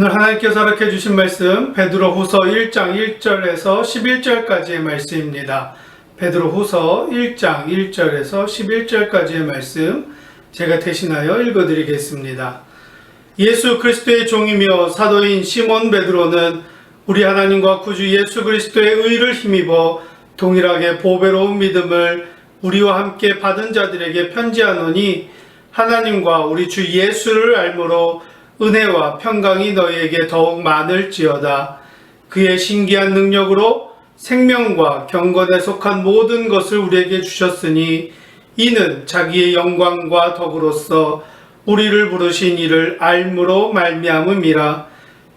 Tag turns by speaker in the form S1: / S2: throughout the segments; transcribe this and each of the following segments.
S1: 오늘 하나님께서 허락해 주신 말씀 베드로후서 1장 1절에서 11절까지의 말씀입니다. 베드로후서 1장 1절에서 11절까지의 말씀 제가 대신하여 읽어드리겠습니다. 예수 그리스도의 종이며 사도인 시몬 베드로는 우리 하나님과 구주 예수 그리스도의 의를 힘입어 동일하게 보배로운 믿음을 우리와 함께 받은 자들에게 편지하노니 하나님과 우리 주 예수를 알므로 은혜와 평강이 너희에게 더욱 많을지어다. 그의 신기한 능력으로 생명과 경건에 속한 모든 것을 우리에게 주셨으니 이는 자기의 영광과 덕으로서 우리를 부르신 이를 알므로 말미암음이라.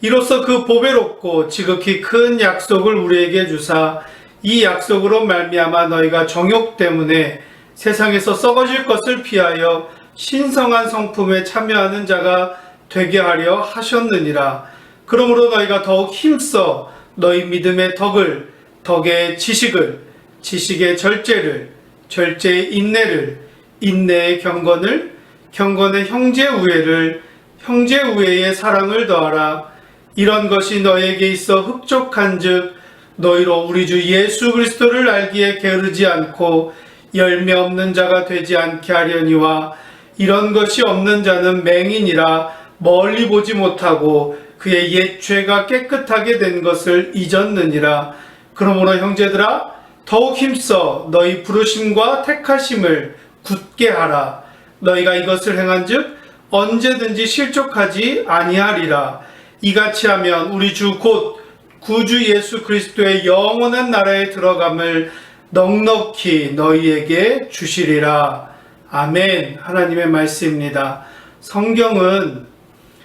S1: 이로써 그 보배롭고 지극히 큰 약속을 우리에게 주사 이 약속으로 말미암아 너희가 정욕 때문에 세상에서 썩어질 것을 피하여 신성한 성품에 참여하는 자가 되게 하려 하셨느니라. 그러므로 너희가 더욱 힘써 너희 믿음의 덕을, 덕의 지식을, 지식의 절제를, 절제의 인내를, 인내의 경건을, 경건의 형제 우애를, 형제 우애의 사랑을 더하라. 이런 것이 너희에게 있어 흡족한즉 너희로 우리 주 예수 그리스도를 알기에 게으르지 않고 열매 없는 자가 되지 않게 하려니와 이런 것이 없는 자는 맹인이라 멀리 보지 못하고 그의 옛 죄가 깨끗하게 된 것을 잊었느니라. 그러므로 형제들아 더욱 힘써 너희 부르심과 택하심을 굳게 하라. 너희가 이것을 행한즉 언제든지 실족하지 아니하리라. 이같이 하면 우리 주 곧 구주 예수 그리스도의 영원한 나라에 들어감을 넉넉히 너희에게 주시리라. 아멘. 하나님의 말씀입니다. 성경은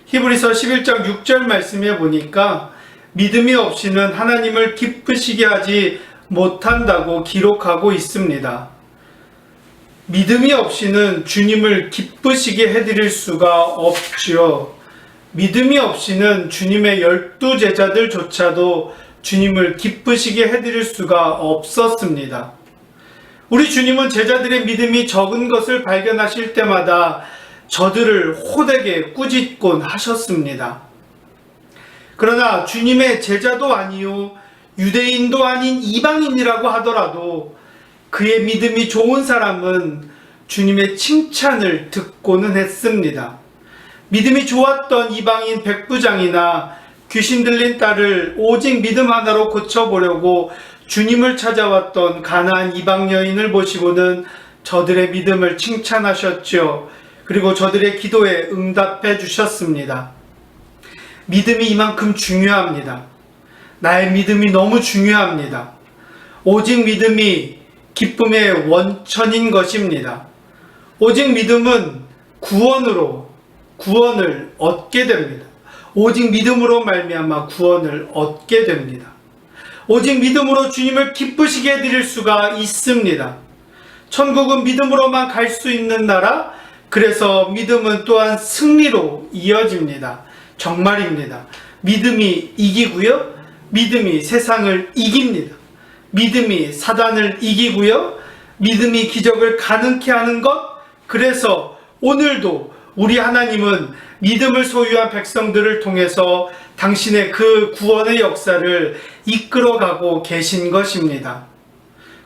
S1: 히브리서 11장 6절 말씀에 보니까 믿음이 없이는 하나님을 기쁘시게 하지 못한다고 기록하고 있습니다. 믿음이 없이는 주님을 기쁘시게 해드릴 수가 없지요. 믿음이 없이는 주님의 12 제자들조차도 주님을 기쁘시게 해드릴 수가 없었습니다. 우리 주님은 제자들의 믿음이 적은 것을 발견하실 때마다 저들을 호되게 꾸짖곤 하셨습니다. 그러나 주님의 제자도 아니요 유대인도 아닌 이방인이라고 하더라도 그의 믿음이 좋은 사람은 주님의 칭찬을 듣고는 했습니다. 믿음이 좋았던 이방인 백부장이나 귀신 들린 딸을 오직 믿음 하나로 고쳐보려고 주님을 찾아왔던 가나안 이방 여인을 보시고는 저들의 믿음을 칭찬하셨죠. 그리고 저들의 기도에 응답해 주셨습니다. 믿음이 이만큼 중요합니다. 나의 믿음이 너무 중요합니다. 오직 믿음이 기쁨의 원천인 것입니다. 오직 믿음은 구원을 얻게 됩니다. 오직 믿음으로 말미암아 구원을 얻게 됩니다. 오직 믿음으로 주님을 기쁘시게 해드릴 수가 있습니다. 천국은 믿음으로만 갈 수 있는 나라, 그래서 믿음은 또한 승리로 이어집니다. 정말입니다. 믿음이 이기고요. 믿음이 세상을 이깁니다. 믿음이 사단을 이기고요. 믿음이 기적을 가능케 하는 것. 그래서 오늘도 우리 하나님은 믿음을 소유한 백성들을 통해서 당신의 그 구원의 역사를 이끌어가고 계신 것입니다.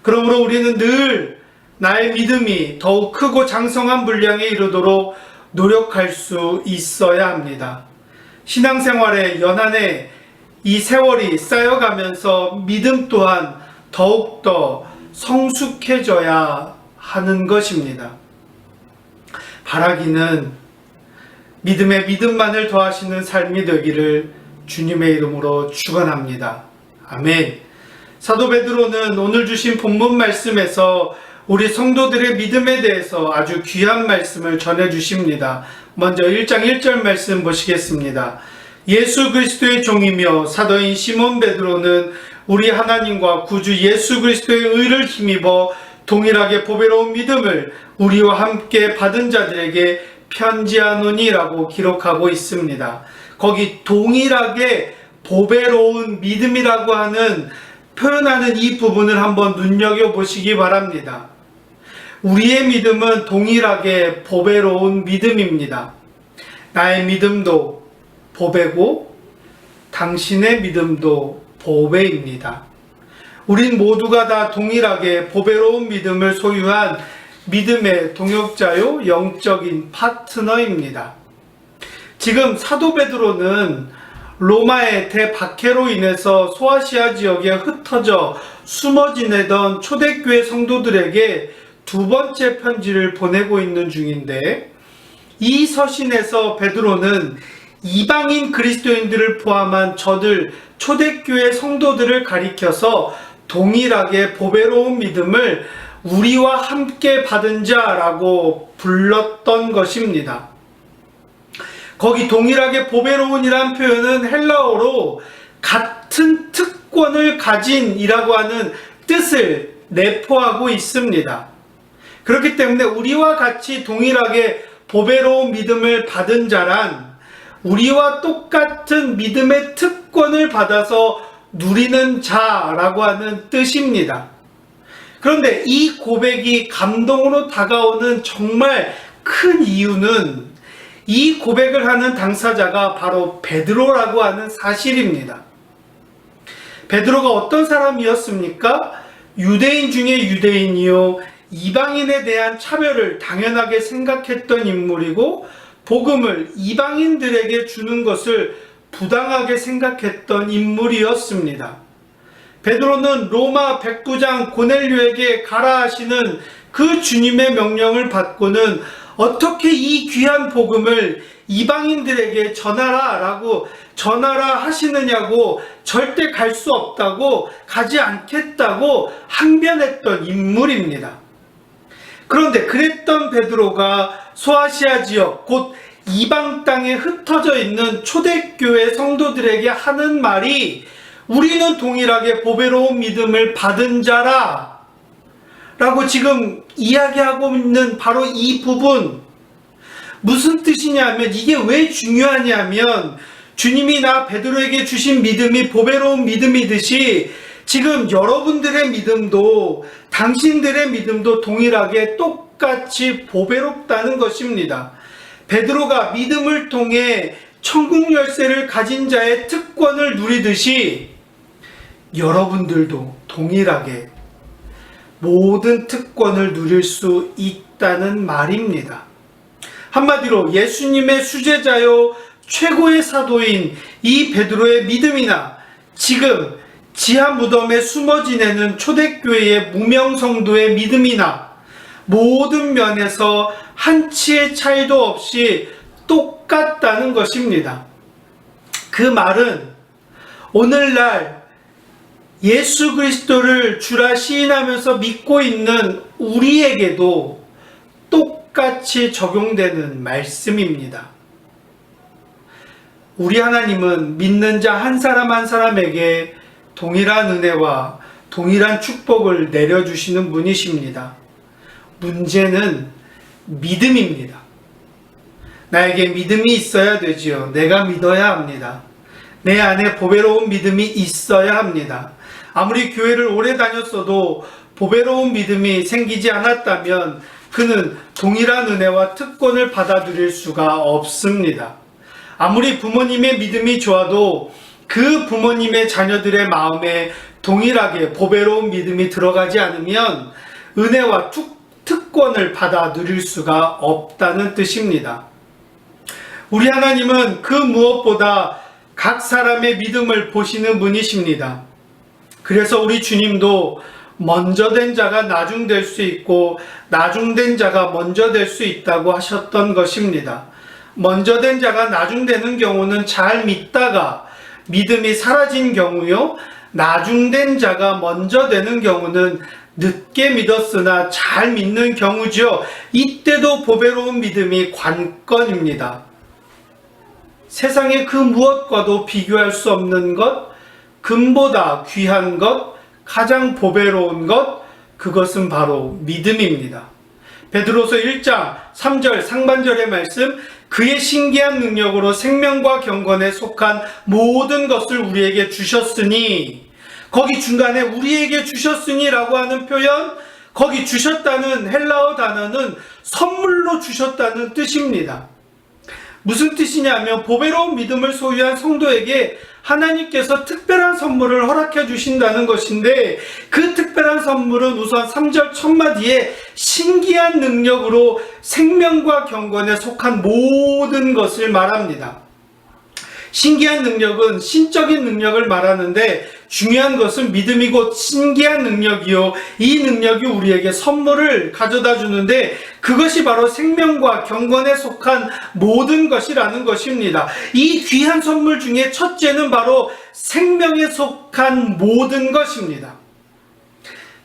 S1: 그러므로 우리는 늘 나의 믿음이 더욱 크고 장성한 분량에 이르도록 노력할 수 있어야 합니다. 신앙생활의 연한에 이 세월이 쌓여가면서 믿음 또한 더욱더 성숙해져야 하는 것입니다. 바라기는 믿음에 믿음만을 더하시는 삶이 되기를 주님의 이름으로 축원합니다. 아멘. 사도 베드로는 오늘 주신 본문 말씀에서 우리 성도들의 믿음에 대해서 아주 귀한 말씀을 전해 주십니다. 먼저 1장 1절 말씀 보시겠습니다. 예수 그리스도의 종이며 사도인 시몬 베드로는 우리 하나님과 구주 예수 그리스도의 의를 힘입어 동일하게 보배로운 믿음을 우리와 함께 받은 자들에게 편지하노니라고 기록하고 있습니다. 거기 동일하게 보배로운 믿음이라고 하는 표현하는 이 부분을 한번 눈여겨보시기 바랍니다. 우리의 믿음은 동일하게 보배로운 믿음입니다. 나의 믿음도 보배고 당신의 믿음도 보배입니다. 우린 모두가 다 동일하게 보배로운 믿음을 소유한 믿음의 동역자요, 영적인 파트너입니다. 지금 사도 베드로는 로마의 대박해로 인해서 소아시아 지역에 흩어져 숨어 지내던 초대교회 성도들에게 두 번째 편지를 보내고 있는 중인데, 이 서신에서 베드로는 이방인 그리스도인들을 포함한 저들 초대교회 성도들을 가리켜서 동일하게 보배로운 믿음을 우리와 함께 받은 자라고 불렀던 것입니다. 거기 동일하게 보배로운이란 표현은 헬라어로 같은 특권을 가진이라고 하는 뜻을 내포하고 있습니다. 그렇기 때문에 우리와 같이 동일하게 보배로운 믿음을 받은 자란 우리와 똑같은 믿음의 특권을 받아서 누리는 자라고 하는 뜻입니다. 그런데 이 고백이 감동으로 다가오는 정말 큰 이유는 이 고백을 하는 당사자가 바로 베드로라고 하는 사실입니다. 베드로가 어떤 사람이었습니까? 유대인 중에 유대인이요, 이방인에 대한 차별을 당연하게 생각했던 인물이고, 복음을 이방인들에게 주는 것을 부당하게 생각했던 인물이었습니다. 베드로는 로마 백부장 고넬료에게 가라 하시는 그 주님의 명령을 받고는 어떻게 이 귀한 복음을 이방인들에게 전하라 하시느냐고, 절대 갈 수 없다고, 가지 않겠다고 항변했던 인물입니다. 그런데 그랬던 베드로가 소아시아 지역, 곧 이방 땅에 흩어져 있는 초대교회 성도들에게 하는 말이 우리는 동일하게 보배로운 믿음을 받은 자라 라고 지금 이야기하고 있는 바로 이 부분, 무슨 뜻이냐면, 이게 왜 중요하냐면, 주님이 나 베드로에게 주신 믿음이 보배로운 믿음이듯이 지금 여러분들의 믿음도, 당신들의 믿음도 동일하게 똑같이 보배롭다는 것입니다. 베드로가 믿음을 통해 천국 열쇠를 가진 자의 특권을 누리듯이 여러분들도 동일하게 모든 특권을 누릴 수 있다는 말입니다. 한마디로 예수님의 수제자요 최고의 사도인 이 베드로의 믿음이나 지금 지하 무덤에 숨어 지내는 초대교회의 무명 성도의 믿음이나 모든 면에서 한치의 차이도 없이 똑같다는 것입니다. 그 말은 오늘날 예수 그리스도를 주라 시인하면서 믿고 있는 우리에게도 똑같이 적용되는 말씀입니다. 우리 하나님은 믿는 자 한 사람 한 사람에게 동일한 은혜와 동일한 축복을 내려주시는 분이십니다. 문제는 믿음입니다. 나에게 믿음이 있어야 되지요. 내가 믿어야 합니다. 내 안에 보배로운 믿음이 있어야 합니다. 아무리 교회를 오래 다녔어도 보배로운 믿음이 생기지 않았다면 그는 동일한 은혜와 특권을 받아들일 수가 없습니다. 아무리 부모님의 믿음이 좋아도 그 부모님의 자녀들의 마음에 동일하게 보배로운 믿음이 들어가지 않으면 은혜와 특권을 받아 누릴 수가 없다는 뜻입니다. 우리 하나님은 그 무엇보다 각 사람의 믿음을 보시는 분이십니다. 그래서 우리 주님도 먼저 된 자가 나중 될 수 있고 나중 된 자가 먼저 될 수 있다고 하셨던 것입니다. 먼저 된 자가 나중 되는 경우는 잘 믿다가 믿음이 사라진 경우요, 나중 된 자가 먼저 되는 경우는 늦게 믿었으나 잘 믿는 경우죠. 이때도 보배로운 믿음이 관건입니다. 세상의 그 무엇과도 비교할 수 없는 것, 금보다 귀한 것, 가장 보배로운 것, 그것은 바로 믿음입니다. 베드로서 1장 3절 상반절의 말씀, 그의 신기한 능력으로 생명과 경건에 속한 모든 것을 우리에게 주셨으니, 거기 중간에 우리에게 주셨으니 라고 하는 표현, 거기 주셨다는 헬라어 단어는 선물로 주셨다는 뜻입니다. 무슨 뜻이냐면 보배로운 믿음을 소유한 성도에게 하나님께서 특별한 선물을 허락해 주신다는 것인데, 그 특별한 선물은 우선 3절 첫마디에 신기한 능력으로 생명과 경건에 속한 모든 것을 말합니다. 신기한 능력은 신적인 능력을 말하는데, 중요한 것은 믿음이 곧 신기한 능력이요, 이 능력이 우리에게 선물을 가져다 주는데 그것이 바로 생명과 경건에 속한 모든 것이라는 것입니다. 이 귀한 선물 중에 첫째는 바로 생명에 속한 모든 것입니다.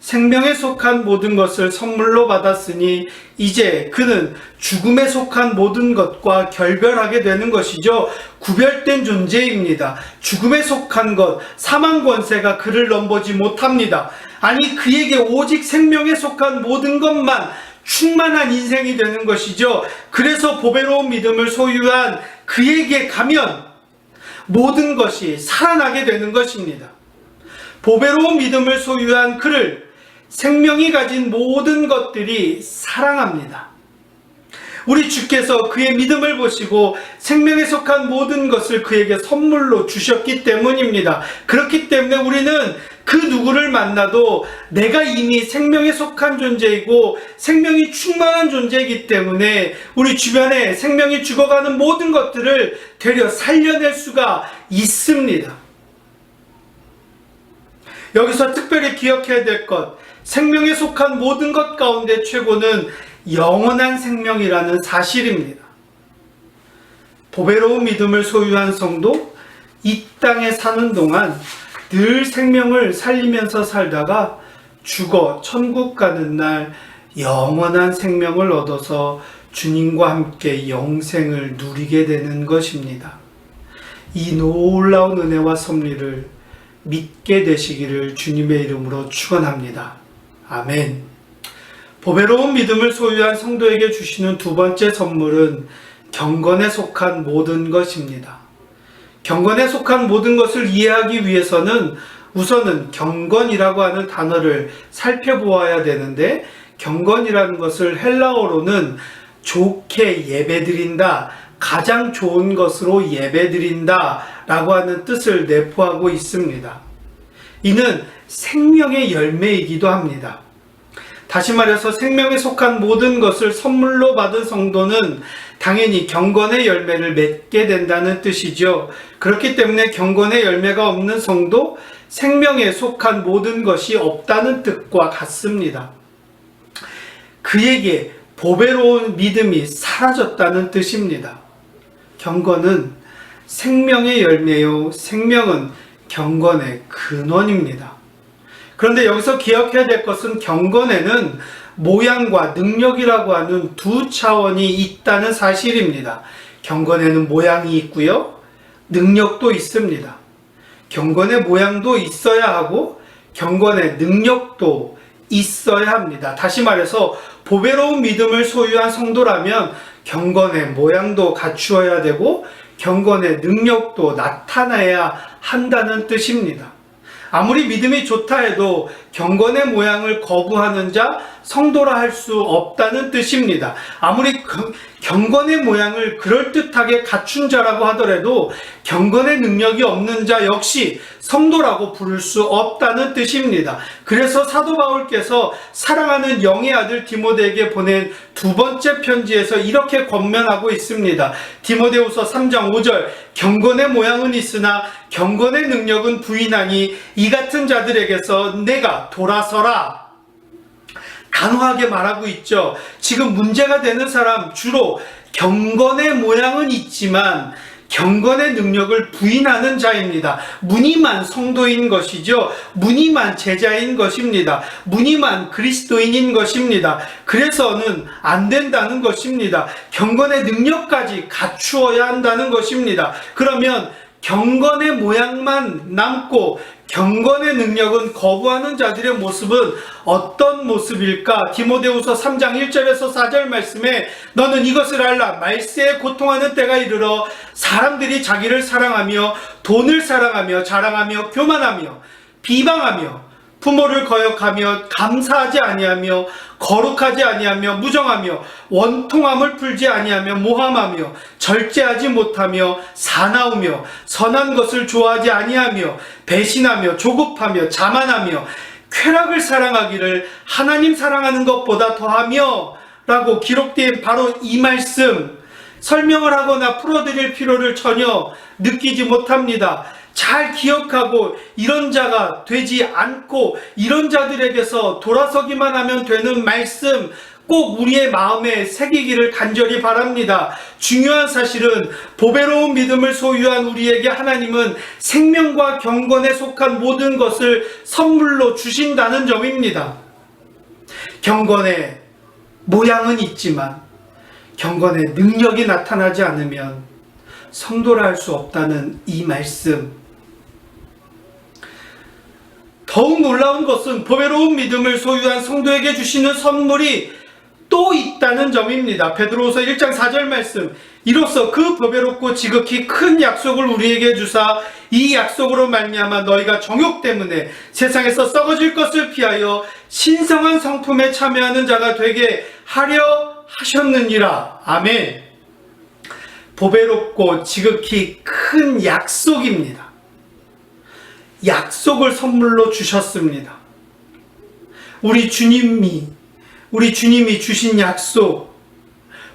S1: 생명에 속한 모든 것을 선물로 받았으니 이제 그는 죽음에 속한 모든 것과 결별하게 되는 것이죠. 구별된 존재입니다. 죽음에 속한 것, 사망 권세가 그를 넘보지 못합니다. 아니, 그에게 오직 생명에 속한 모든 것만 충만한 인생이 되는 것이죠. 그래서 보배로운 믿음을 소유한 그에게 가면 모든 것이 살아나게 되는 것입니다. 보배로운 믿음을 소유한 그를 생명이 가진 모든 것들이 사랑합니다. 우리 주께서 그의 믿음을 보시고 생명에 속한 모든 것을 그에게 선물로 주셨기 때문입니다. 그렇기 때문에 우리는 그 누구를 만나도 내가 이미 생명에 속한 존재이고 생명이 충만한 존재이기 때문에 우리 주변에 생명이 죽어가는 모든 것들을 되려 살려낼 수가 있습니다. 여기서 특별히 기억해야 될 것, 생명에 속한 모든 것 가운데 최고는 영원한 생명이라는 사실입니다. 보배로운 믿음을 소유한 성도, 이 땅에 사는 동안 늘 생명을 살리면서 살다가 죽어 천국 가는 날 영원한 생명을 얻어서 주님과 함께 영생을 누리게 되는 것입니다. 이 놀라운 은혜와 섭리를 믿게 되시기를 주님의 이름으로 축원합니다. 아멘. 보배로운 믿음을 소유한 성도에게 주시는 두 번째 선물은 경건에 속한 모든 것입니다. 경건에 속한 모든 것을 이해하기 위해서는 우선은 경건이라고 하는 단어를 살펴보아야 되는데, 경건이라는 것을 헬라어로는 좋게 예배드린다, 가장 좋은 것으로 예배드린다 라고 하는 뜻을 내포하고 있습니다. 이는 생명의 열매이기도 합니다. 다시 말해서 생명에 속한 모든 것을 선물로 받은 성도는 당연히 경건의 열매를 맺게 된다는 뜻이죠. 그렇기 때문에 경건의 열매가 없는 성도, 생명에 속한 모든 것이 없다는 뜻과 같습니다. 그에게 보배로운 믿음이 사라졌다는 뜻입니다. 경건은 생명의 열매요, 생명은 경건의 근원입니다. 그런데 여기서 기억해야 될 것은 경건에는 모양과 능력이라고 하는 두 차원이 있다는 사실입니다. 경건에는 모양이 있고요, 능력도 있습니다. 경건의 모양도 있어야 하고 경건의 능력도 있어야 합니다. 다시 말해서 보배로운 믿음을 소유한 성도라면 경건의 모양도 갖추어야 되고 경건의 능력도 나타나야 한다는 뜻입니다. 아무리 믿음이 좋다 해도 경건의 모양을 거부하는 자, 성도라 할 수 없다는 뜻입니다. 아무리 경건의 모양을 그럴듯하게 갖춘 자라고 하더라도 경건의 능력이 없는 자 역시 성도라고 부를 수 없다는 뜻입니다. 그래서 사도 바울께서 사랑하는 영의 아들 디모데에게 보낸 두 번째 편지에서 이렇게 권면하고 있습니다. 디모데후서 3장 5절, 경건의 모양은 있으나 경건의 능력은 부인하니 이 같은 자들에게서 내가 돌아서라. 단호하게 말하고 있죠. 지금 문제가 되는 사람, 주로 경건의 모양은 있지만 경건의 능력을 부인하는 자입니다. 무늬만 성도인 것이죠. 무늬만 제자인 것입니다. 무늬만 그리스도인인 것입니다. 그래서는 안 된다는 것입니다. 경건의 능력까지 갖추어야 한다는 것입니다. 그러면 경건의 모양만 남고 경건의 능력은 거부하는 자들의 모습은 어떤 모습일까? 디모데후서 3장 1절에서 4절 말씀에 너는 이것을 알라. 말세에 고통하는 때가 이르러 사람들이 자기를 사랑하며 돈을 사랑하며 자랑하며 교만하며 비방하며 부모를 거역하며 감사하지 아니하며 거룩하지 아니하며 무정하며 원통함을 풀지 아니하며 모함하며 절제하지 못하며 사나우며 선한 것을 좋아하지 아니하며 배신하며 조급하며 자만하며 쾌락을 사랑하기를 하나님 사랑하는 것보다 더하며 라고 기록된 바로 이 말씀, 설명을 하거나 풀어드릴 필요를 전혀 느끼지 못합니다. 잘 기억하고 이런 자가 되지 않고 이런 자들에게서 돌아서기만 하면 되는 말씀 꼭 우리의 마음에 새기기를 간절히 바랍니다. 중요한 사실은 보배로운 믿음을 소유한 우리에게 하나님은 생명과 경건에 속한 모든 것을 선물로 주신다는 점입니다. 경건의 모양은 있지만 경건의 능력이 나타나지 않으면 성도라 할 수 없다는 이 말씀. 더욱 놀라운 것은 보배로운 믿음을 소유한 성도에게 주시는 선물이 또 있다는 점입니다. 베드로후서 1장 4절 말씀, 이로써 그 보배롭고 지극히 큰 약속을 우리에게 주사 이 약속으로 말미암아 너희가 정욕 때문에 세상에서 썩어질 것을 피하여 신성한 성품에 참여하는 자가 되게 하려 하셨느니라. 아멘. 보배롭고 지극히 큰 약속입니다. 약속을 선물로 주셨습니다. 우리 주님이 주신 약속,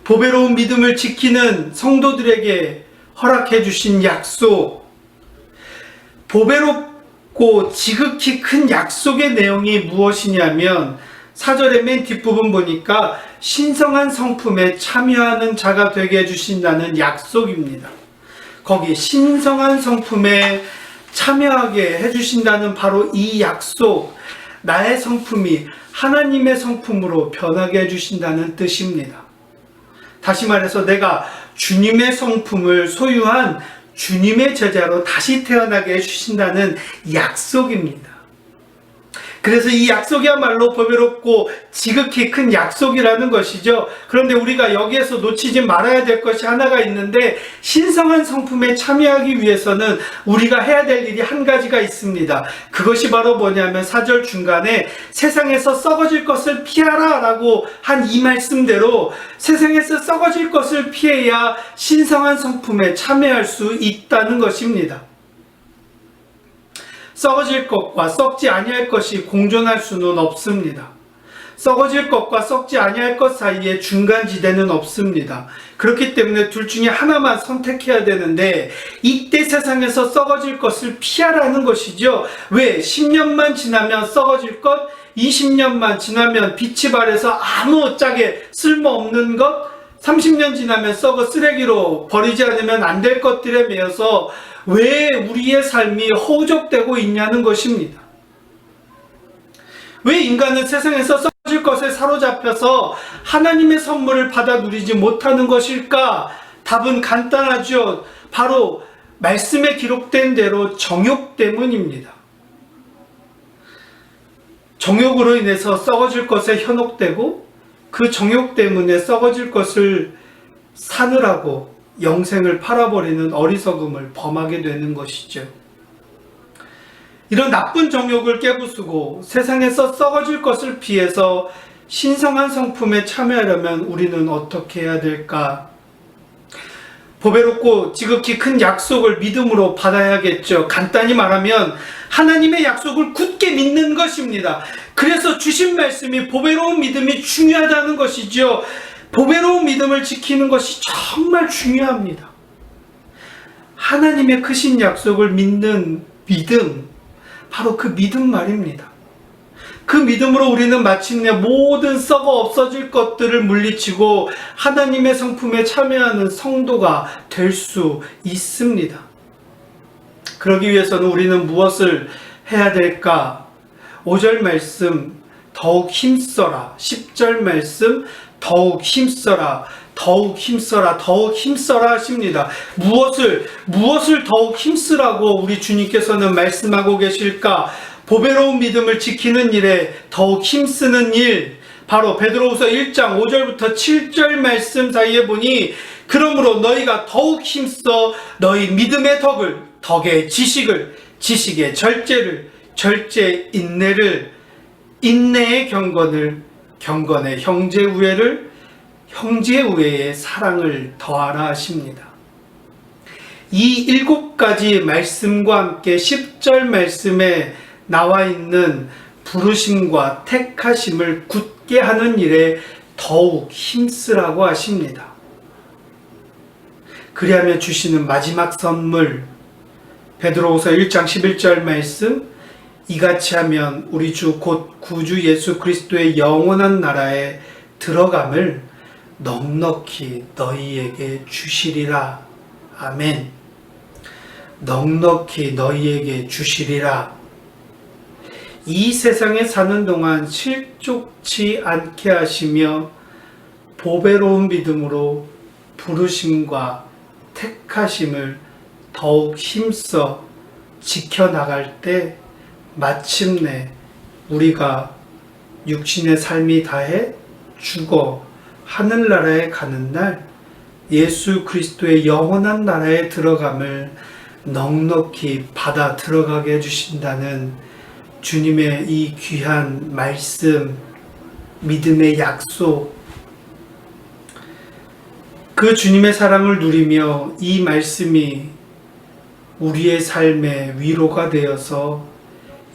S1: 보배로운 믿음을 지키는 성도들에게 허락해 주신 약속, 보배롭고 지극히 큰 약속의 내용이 무엇이냐면 4절의 맨 뒷부분 보니까 신성한 성품에 참여하는 자가 되게 해주신다는 약속입니다. 거기 신성한 성품에 참여하게 해주신다는 바로 이 약속, 나의 성품이 하나님의 성품으로 변하게 해주신다는 뜻입니다. 다시 말해서 내가 주님의 성품을 소유한 주님의 제자로 다시 태어나게 해주신다는 약속입니다. 그래서 이 약속이야말로 보배롭고 지극히 큰 약속이라는 것이죠. 그런데 우리가 여기에서 놓치지 말아야 될 것이 하나가 있는데, 신성한 성품에 참여하기 위해서는 우리가 해야 될 일이 한 가지가 있습니다. 그것이 바로 뭐냐면 4절 중간에 세상에서 썩어질 것을 피하라 라고 한 이 말씀대로 세상에서 썩어질 것을 피해야 신성한 성품에 참여할 수 있다는 것입니다. 썩어질 것과 썩지 아니할 것이 공존할 수는 없습니다. 썩어질 것과 썩지 아니할 것 사이에 중간지대는 없습니다. 그렇기 때문에 둘 중에 하나만 선택해야 되는데, 이때 세상에서 썩어질 것을 피하라는 것이죠. 왜? 10년만 지나면 썩어질 것, 20년만 지나면 빛이 발해서 아무짝에 쓸모없는 것, 30년 지나면 썩어 쓰레기로 버리지 않으면 안 될 것들에 매여서 왜 우리의 삶이 허우적되고 있냐는 것입니다. 왜 인간은 세상에서 썩어질 것에 사로잡혀서 하나님의 선물을 받아 누리지 못하는 것일까? 답은 간단하죠. 바로 말씀에 기록된 대로 정욕 때문입니다. 정욕으로 인해서 썩어질 것에 현혹되고, 그 정욕 때문에 썩어질 것을 사느라고 영생을 팔아버리는 어리석음을 범하게 되는 것이죠. 이런 나쁜 정욕을 깨부수고 세상에서 썩어질 것을 피해서 신성한 성품에 참여하려면 우리는 어떻게 해야 될까? 보배롭고 지극히 큰 약속을 믿음으로 받아야겠죠. 간단히 말하면 하나님의 약속을 굳게 믿는 것입니다. 그래서 주신 말씀이 보배로운 믿음이 중요하다는 것이죠. 보배로운 믿음을 지키는 것이 정말 중요합니다. 하나님의 크신 약속을 믿는 믿음, 바로 그 믿음 말입니다. 그 믿음으로 우리는 마침내 모든 썩어 없어질 것들을 물리치고 하나님의 성품에 참여하는 성도가 될 수 있습니다. 그러기 위해서는 우리는 무엇을 해야 될까? 5절 말씀 더욱 힘써라, 10절 말씀 더욱 힘써라, 더욱 힘써라, 더욱 힘써라 하십니다. 무엇을 더욱 힘쓰라고 우리 주님께서는 말씀하고 계실까? 보배로운 믿음을 지키는 일에 더욱 힘쓰는 일, 바로 베드로후서 1장 5절부터 7절 말씀 사이에 보니, 그러므로 너희가 더욱 힘써 너희 믿음의 덕을, 덕의 지식을, 지식의 절제를, 절제 인내의 경건에 형제 우애를, 형제 우애에 사랑을 더하라 하십니다. 이 7가지 말씀과 함께 10절 말씀에 나와 있는 부르심과 택하심을 굳게 하는 일에 더욱 힘쓰라고 하십니다. 그리하며 주시는 마지막 선물, 베드로후서 1장 11절 말씀, 이같이 하면 우리 주 곧 구주 예수 그리스도의 영원한 나라에 들어감을 넉넉히 너희에게 주시리라. 아멘. 넉넉히 너희에게 주시리라. 이 세상에 사는 동안 실족치 않게 하시며 보배로운 믿음으로 부르심과 택하심을 더욱 힘써 지켜나갈 때 마침내 우리가 육신의 삶이 다해 죽어 하늘나라에 가는 날 예수 그리스도의 영원한 나라에 들어감을 넉넉히 받아 들어가게 해주신다는 주님의 이 귀한 말씀, 믿음의 약속, 그 주님의 사랑을 누리며 이 말씀이 우리의 삶의 위로가 되어서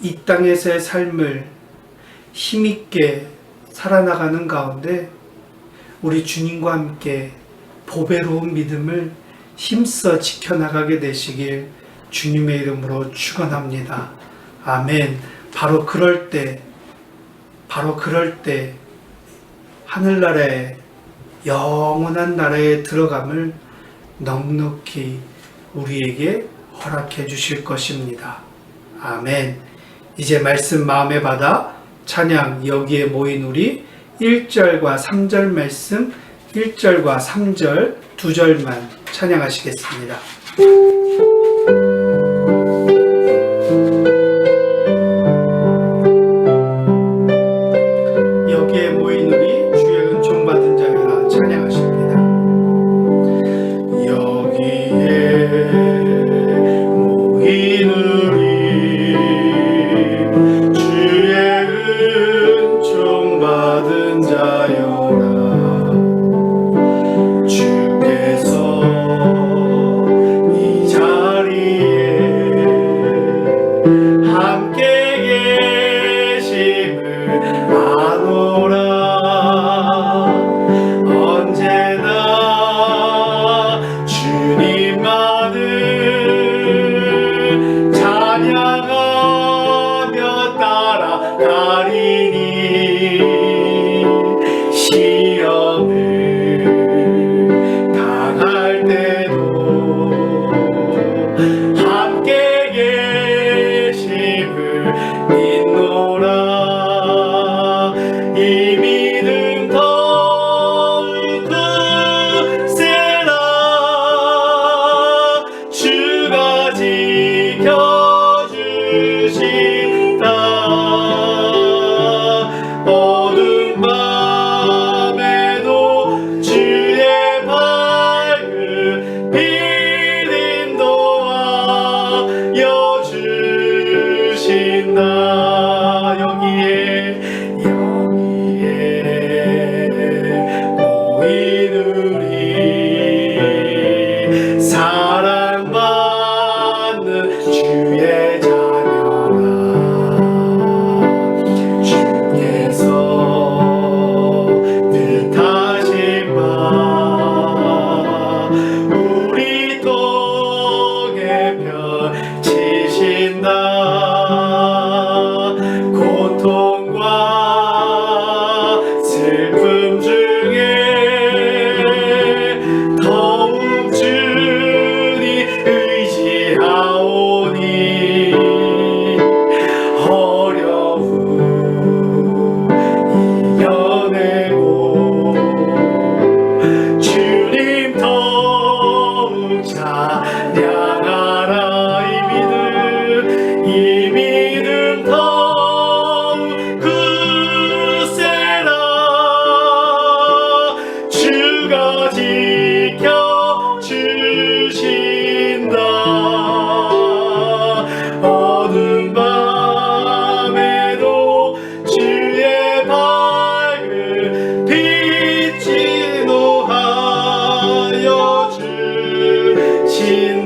S1: 이 땅에서의 삶을 힘있게 살아나가는 가운데 우리 주님과 함께 보배로운 믿음을 힘써 지켜나가게 되시길 주님의 이름으로 축원합니다. 아멘. 바로 그럴 때 하늘나라에 영원한 나라에 들어감을 넉넉히 우리에게 허락해 주실 것입니다. 아멘. 이제 말씀 마음에 받아 찬양, 여기에 모인 우리 1절과 3절 말씀, 1절과 3절 2절만 찬양하시겠습니다. 여기에 모인 우리 주의 은총 받은 자가 찬양하십니다. 여기에 모인 우리 주의 은총 받은 자여라. 주께서 이 자리에 함께 계심을 아노라. 언제나 주님만을 찬양하며 따라가리니 시험을 당할 때도 함께 계심을 믿노라. 이 믿음 더욱 굳세라. 주가 지켜주신다. 어두운 밤에도 주의 밝은 빛 인도하여 주신다.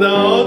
S1: 감사합니다.